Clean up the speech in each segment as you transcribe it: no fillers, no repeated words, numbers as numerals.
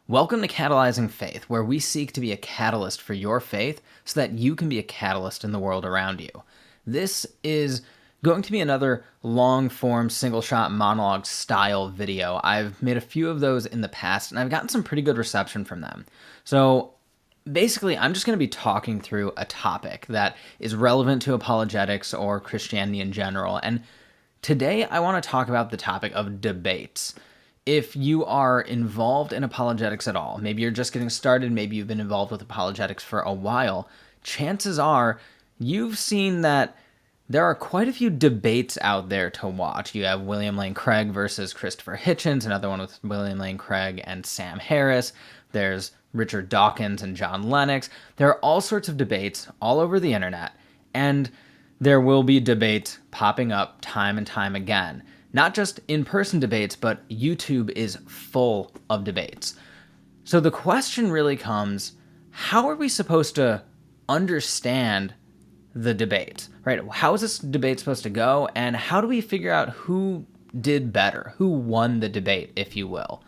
Welcome to Catalyzing Faith, where we seek to be a catalyst for your faith so that you can be a catalyst in the world around you. This is going to be another long-form, single-shot monologue style video. I've made a few of those in the past, and I've gotten some pretty good reception from them. So basically, I'm just going to be talking through a topic that is relevant to apologetics or Christianity in general. And today, I want to talk about the topic of debates. If you are involved in apologetics at all, maybe you're just getting started, maybe you've been involved with apologetics for a while, chances are you've seen that there are quite a few debates out there to watch. You have William Lane Craig versus Christopher Hitchens, another one with William Lane Craig and Sam Harris. There's Richard Dawkins and John Lennox. There are all sorts of debates all over the internet, and there will be debates popping up time and time again. Not just in-person debates, but YouTube is full of debates. So the question really comes, how are we supposed to understand the debate, right? How is this debate supposed to go, and how do we figure out who did better, who won the debate, if you will?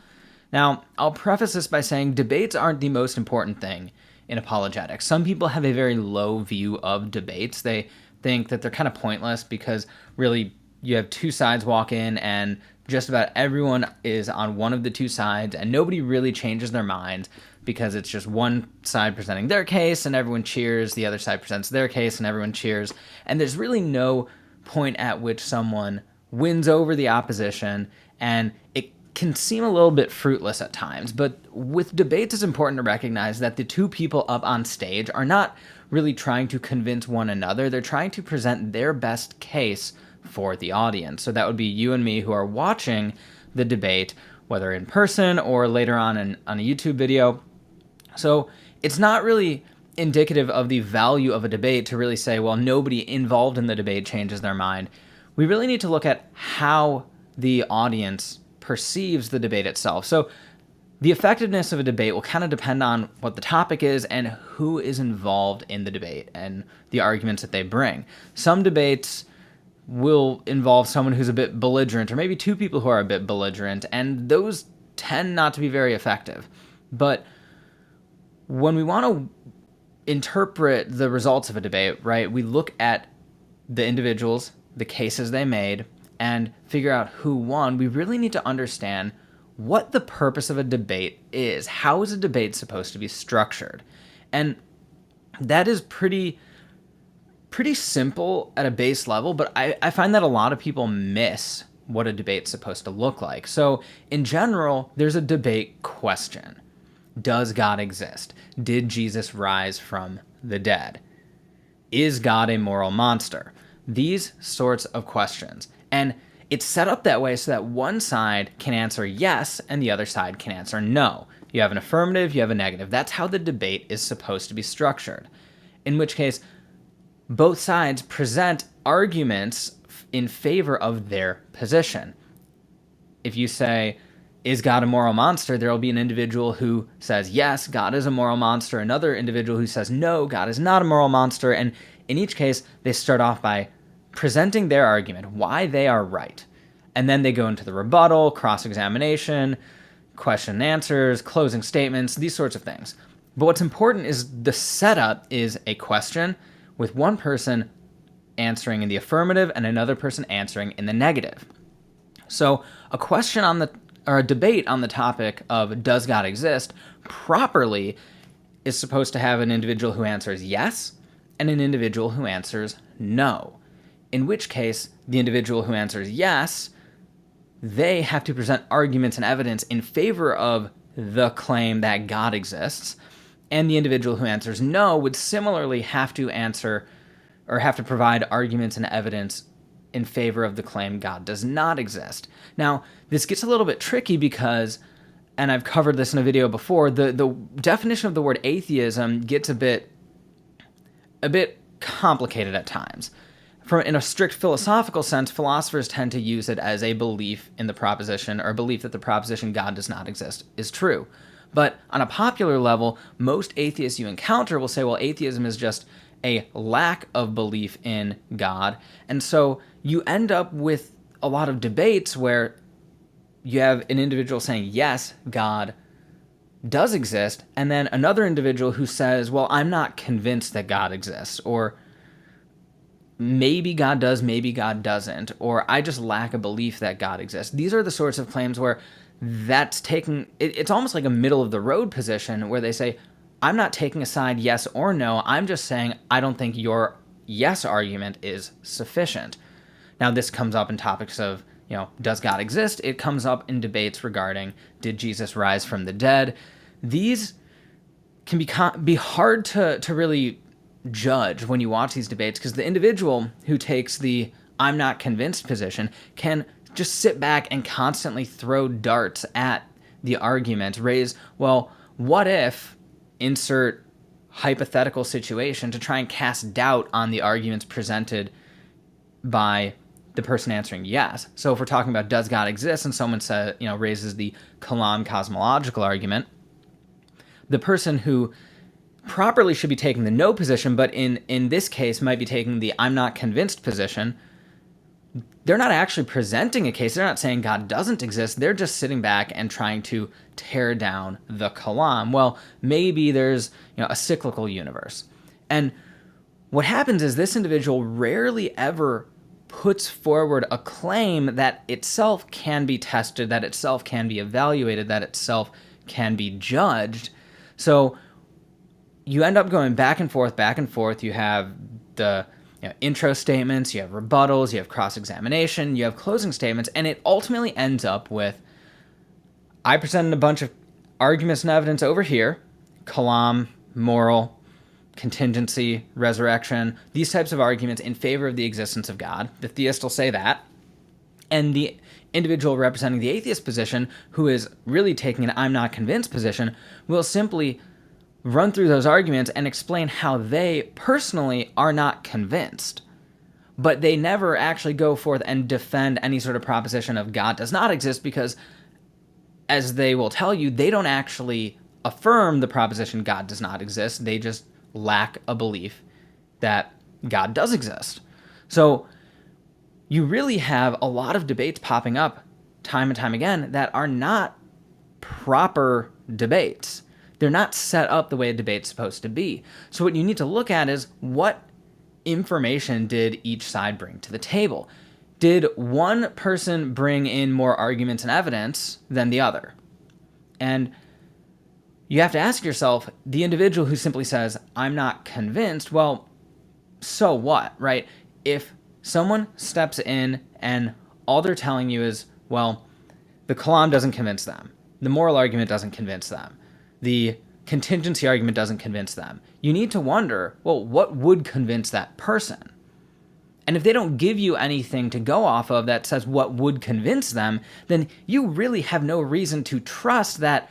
Now, I'll preface this by saying debates aren't the most important thing in apologetics. Some people have a very low view of debates. They think that they're kind of pointless because really you have two sides walk in and just about everyone is on one of the two sides and nobody really changes their mind because it's just one side presenting their case and everyone cheers, the other side presents their case and everyone cheers. And there's really no point at which someone wins over the opposition, and it can seem a little bit fruitless at times. But with debates, it's important to recognize that the two people up on stage are not really trying to convince one another. They're trying to present their best case for the audience. So that would be you and me who are watching the debate, whether in person or later on a YouTube video. So it's not really indicative of the value of a debate to really say, well, nobody involved in the debate changes their mind. We really need to look at how the audience perceives the debate itself. So the effectiveness of a debate will kind of depend on what the topic is and who is involved in the debate and the arguments that they bring. Some debates will involve someone who's a bit belligerent, or maybe two people who are a bit belligerent, and those tend not to be very effective. But when we want to interpret the results of a debate, right, we look at the individuals, the cases they made, and figure out who won. We really need to understand what the purpose of a debate is. How is a debate supposed to be structured? And that is pretty simple at a base level, but I find that a lot of people miss what a debate's supposed to look like. So in general, there's a debate question. Does God exist? Did Jesus rise from the dead? Is God a moral monster? These sorts of questions. And it's set up that way so that one side can answer yes and the other side can answer no. You have an affirmative, you have a negative. That's how the debate is supposed to be structured. In which case, both sides present arguments in favor of their position. If you say, is God a moral monster? There will be an individual who says, yes, God is a moral monster. Another individual who says, no, God is not a moral monster. And in each case, they start off by presenting their argument, why they are right. And then they go into the rebuttal, cross-examination, question and answers, closing statements, these sorts of things. But what's important is the setup is a question with one person answering in the affirmative and another person answering in the negative. So a question or a debate on the topic of does God exist properly is supposed to have an individual who answers yes and an individual who answers no. In which case, the individual who answers yes, they have to present arguments and evidence in favor of the claim that God exists, and the individual who answers no would similarly have to answer or have to provide arguments and evidence in favor of the claim God does not exist. Now, this gets a little bit tricky because, and I've covered this in a video before, the definition of the word atheism gets a bit complicated at times. In a strict philosophical sense, philosophers tend to use it as a belief in the proposition, or a belief that the proposition God does not exist is true. But on a popular level, most atheists you encounter will say, well, atheism is just a lack of belief in God. And so you end up with a lot of debates where you have an individual saying, yes, God does exist, and then another individual who says, well, I'm not convinced that God exists, or maybe God does, maybe God doesn't, or I just lack a belief that God exists. These are the sorts of claims where that's taking, it's almost like a middle of the road position where they say, I'm not taking a side yes or no, I'm just saying I don't think your yes argument is sufficient. Now, this comes up in topics of, does God exist? It comes up in debates regarding, did Jesus rise from the dead? These can be hard to really judge when you watch these debates, because the individual who takes the I'm not convinced position can just sit back and constantly throw darts at the argument, raise, well, what if, insert hypothetical situation to try and cast doubt on the arguments presented by the person answering yes. So if we're talking about does God exist, and someone raises the Kalam cosmological argument, the person who properly should be taking the no position, but in this case might be taking the I'm not convinced position, they're not actually presenting a case. They're not saying God doesn't exist. They're just sitting back and trying to tear down the Kalam. Well, maybe there's a cyclical universe. And what happens is this individual rarely ever puts forward a claim that itself can be tested, that itself can be evaluated, that itself can be judged. So you end up going back and forth, back and forth. You have the intro statements, you have rebuttals, you have cross-examination, you have closing statements, and it ultimately ends up with, I presented a bunch of arguments and evidence over here, Kalam, moral, contingency, resurrection, these types of arguments in favor of the existence of God. The theist will say that. And the individual representing the atheist position, who is really taking an I'm not convinced position, will simply run through those arguments and explain how they personally are not convinced. But they never actually go forth and defend any sort of proposition of God does not exist, because, as they will tell you, they don't actually affirm the proposition God does not exist. They just lack a belief that God does exist. So you really have a lot of debates popping up time and time again that are not proper debates. They're not set up the way a debate's supposed to be. So what you need to look at is, what information did each side bring to the table? Did one person bring in more arguments and evidence than the other? And you have to ask yourself, the individual who simply says, I'm not convinced, well, so what, right? If someone steps in and all they're telling you is, well, the Kalam doesn't convince them, the moral argument doesn't convince them, the contingency argument doesn't convince them, you need to wonder, well, what would convince that person? And if they don't give you anything to go off of that says what would convince them, then you really have no reason to trust that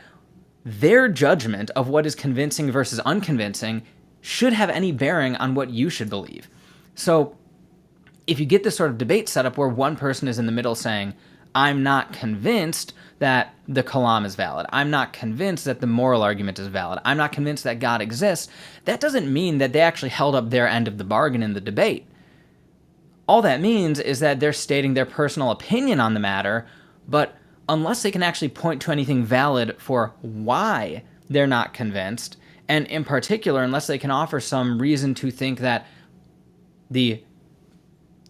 their judgment of what is convincing versus unconvincing should have any bearing on what you should believe. So if you get this sort of debate set up where one person is in the middle saying, I'm not convinced that the Kalam is valid, I'm not convinced that the moral argument is valid, I'm not convinced that God exists, that doesn't mean that they actually held up their end of the bargain in the debate. All that means is that they're stating their personal opinion on the matter, but unless they can actually point to anything valid for why they're not convinced, and in particular, unless they can offer some reason to think that the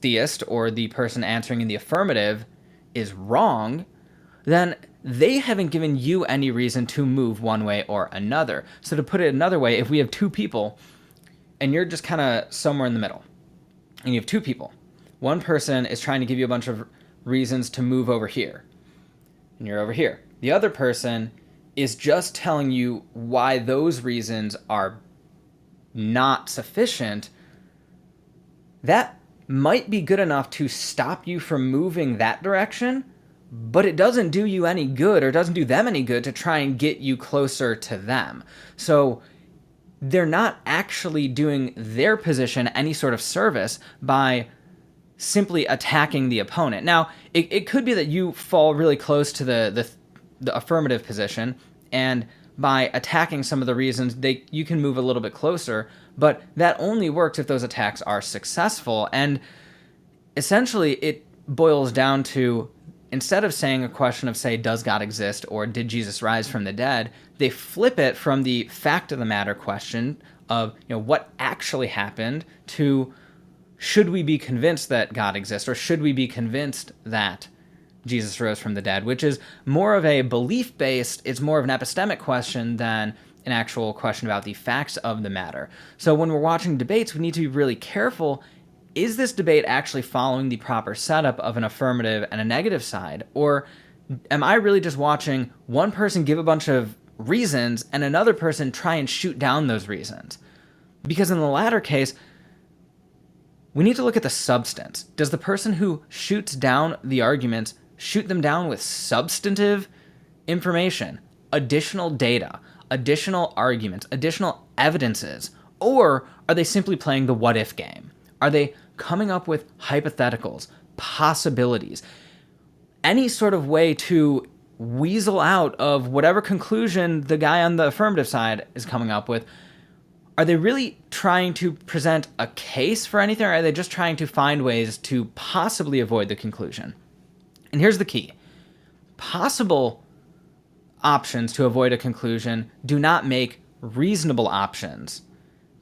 theist or the person answering in the affirmative is wrong, then they haven't given you any reason to move one way or another. So to put it another way, if we have two people, and you're just kind of somewhere in the middle, and you have two people, one person is trying to give you a bunch of reasons to move over here, and you're over here. The other person is just telling you why those reasons are not sufficient. That might be good enough to stop you from moving that direction, but it doesn't do you any good, or doesn't do them any good, to try and get you closer to them. So they're not actually doing their position any sort of service by simply attacking the opponent. Now, it could be that you fall really close to the affirmative position, and by attacking some of the reasons, you can move a little bit closer, but that only works if those attacks are successful. And essentially, it boils down to, instead of saying a question of, say, does God exist or did Jesus rise from the dead, they flip it from the fact of the matter question of, what actually happened to should we be convinced that God exists or should we be convinced that Jesus rose from the dead, which is more of a belief-based, it's more of an epistemic question than an actual question about the facts of the matter. So when we're watching debates, we need to be really careful. Is this debate actually following the proper setup of an affirmative and a negative side? Or am I really just watching one person give a bunch of reasons and another person try and shoot down those reasons? Because in the latter case, we need to look at the substance. Does the person who shoots down the arguments shoot them down with substantive information, additional data, additional arguments, additional evidences? Or are they simply playing the what if game? Are they coming up with hypotheticals, possibilities, any sort of way to weasel out of whatever conclusion the guy on the affirmative side is coming up with? Are they really trying to present a case for anything, or are they just trying to find ways to possibly avoid the conclusion? And here's the key. Possible options to avoid a conclusion do not make reasonable options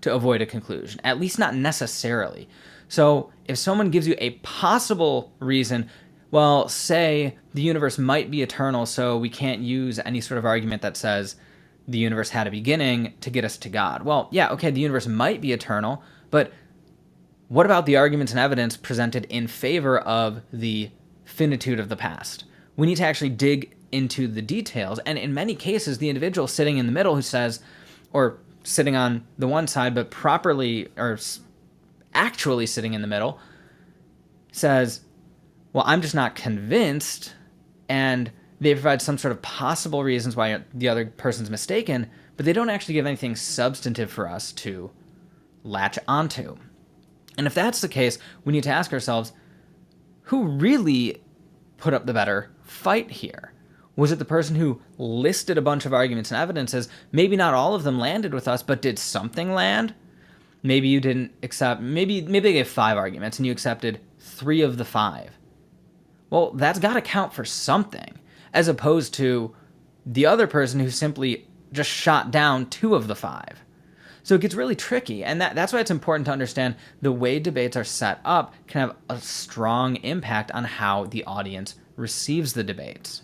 to avoid a conclusion, at least not necessarily. So if someone gives you a possible reason, well, say the universe might be eternal, so we can't use any sort of argument that says the universe had a beginning to get us to God. Well, yeah, okay, the universe might be eternal, but what about the arguments and evidence presented in favor of the finitude of the past? We need to actually dig into the details, and in many cases, the individual sitting in the middle who says, or sitting on the one side, but properly, or actually sitting in the middle, says, well, I'm just not convinced, and they provide some sort of possible reasons why the other person's mistaken, but they don't actually give anything substantive for us to latch onto. And if that's the case, we need to ask ourselves, who really put up the better fight here? Was it the person who listed a bunch of arguments and evidences? Maybe not all of them landed with us, but did something land? Maybe you didn't accept, maybe they gave 5 arguments and you accepted 3 of the 5. Well, that's got to count for something, as opposed to the other person who simply just shot down 2 of the 5. So it gets really tricky, and that's why it's important to understand the way debates are set up can have a strong impact on how the audience receives the debates.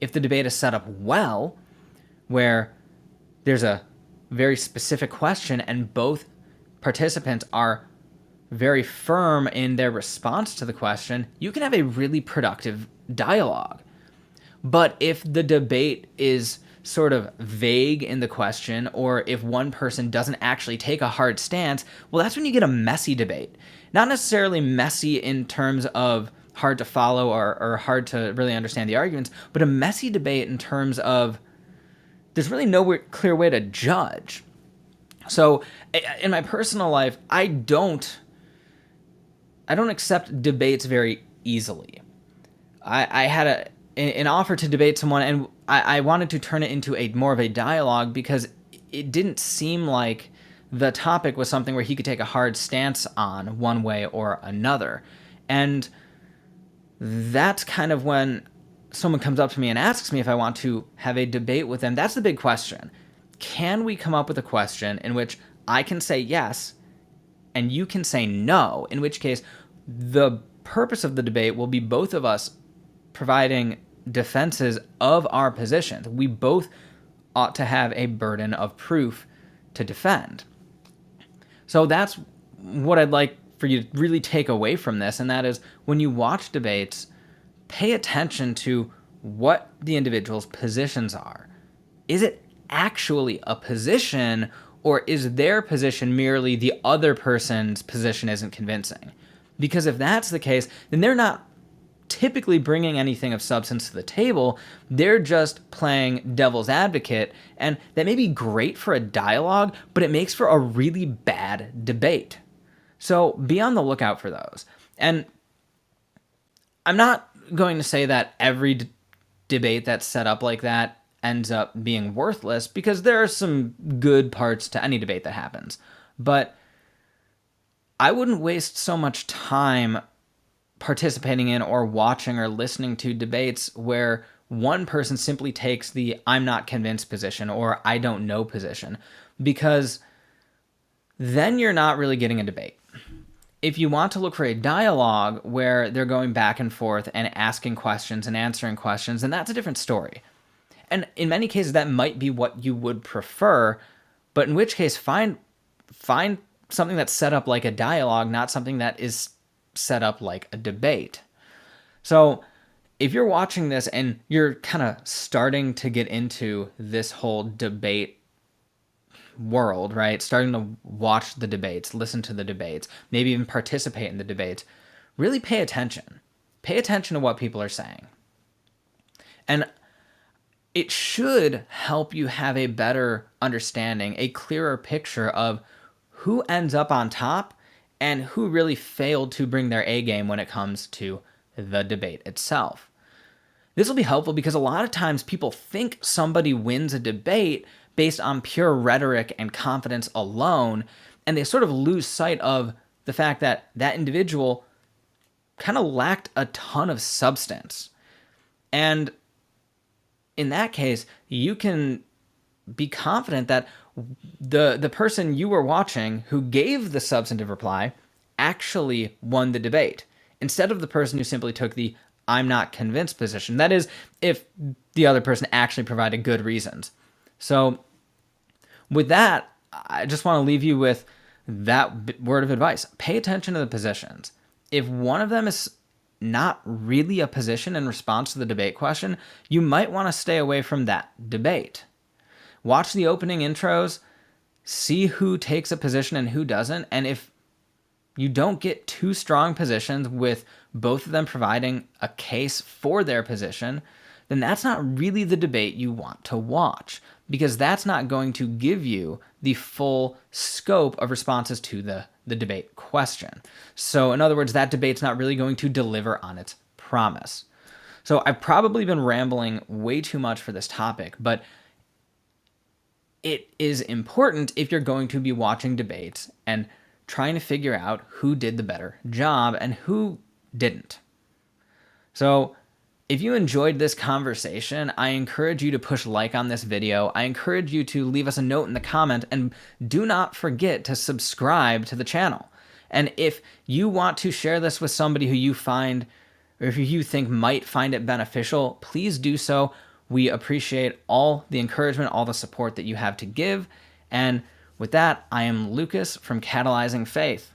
If the debate is set up well, where there's a very specific question and both participants are very firm in their response to the question, you can have a really productive dialogue. But if the debate is sort of vague in the question, or if one person doesn't actually take a hard stance, well, that's when you get a messy debate. Not necessarily messy in terms of hard to follow or hard to really understand the arguments, but a messy debate in terms of there's really no clear way to judge. So in my personal life, I don't accept debates very easily. I had an offer to debate someone, and I wanted to turn it into more of a dialogue because it didn't seem like the topic was something where he could take a hard stance on one way or another. And that's kind of when someone comes up to me and asks me if I want to have a debate with them. That's the big question. Can we come up with a question in which I can say yes and you can say no, in which case the purpose of the debate will be both of us providing defenses of our positions. We both ought to have a burden of proof to defend. So that's what I'd like for you to really take away from this, and that is when you watch debates, pay attention to what the individual's positions are. Is it actually a position, or is their position merely the other person's position isn't convincing? Because if that's the case, then they're not typically bringing anything of substance to the table. They're just playing devil's advocate, and that may be great for a dialogue, but it makes for a really bad debate. So be on the lookout for those. And I'm not going to say that every debate that's set up like that ends up being worthless, because there are some good parts to any debate that happens. But I wouldn't waste so much time participating in or watching or listening to debates where one person simply takes the I'm not convinced position or I don't know position, because then you're not really getting a debate. If you want to look for a dialogue where they're going back and forth and asking questions and answering questions, then that's a different story. And in many cases, that might be what you would prefer, but in which case, find something that's set up like a dialogue, not something that is set up like a debate. So if you're watching this and you're kind of starting to get into this whole debate world, right? Starting to watch the debates, listen to the debates, maybe even participate in the debates, really pay attention. Pay attention to what people are saying. And it should help you have a better understanding, a clearer picture of who ends up on top and who really failed to bring their A game when it comes to the debate itself. This will be helpful because a lot of times people think somebody wins a debate based on pure rhetoric and confidence alone, and they sort of lose sight of the fact that that individual kind of lacked a ton of substance. And in that case, you can be confident that the person you were watching who gave the substantive reply actually won the debate, instead of the person who simply took the I'm not convinced position. That is, if the other person actually provided good reasons. So with that, I just want to leave you with that word of advice. Pay attention to the positions. If one of them is not really a position in response to the debate question, you might want to stay away from that debate. Watch the opening intros, see who takes a position and who doesn't, and if you don't get two strong positions with both of them providing a case for their position, then that's not really the debate you want to watch, because that's not going to give you the full scope of responses to the debate question. So in other words, that debate's not really going to deliver on its promise. So I've probably been rambling way too much for this topic, but it is important if you're going to be watching debates and trying to figure out who did the better job and who didn't. So if you enjoyed this conversation, I encourage you to push like on this video. I encourage you to leave us a note in the comment, and do not forget to subscribe to the channel. And if you want to share this with somebody who you find or who you think might find it beneficial, please do so. We appreciate all the encouragement, all the support that you have to give. And with that, I am Lucas from Catalyzing Faith.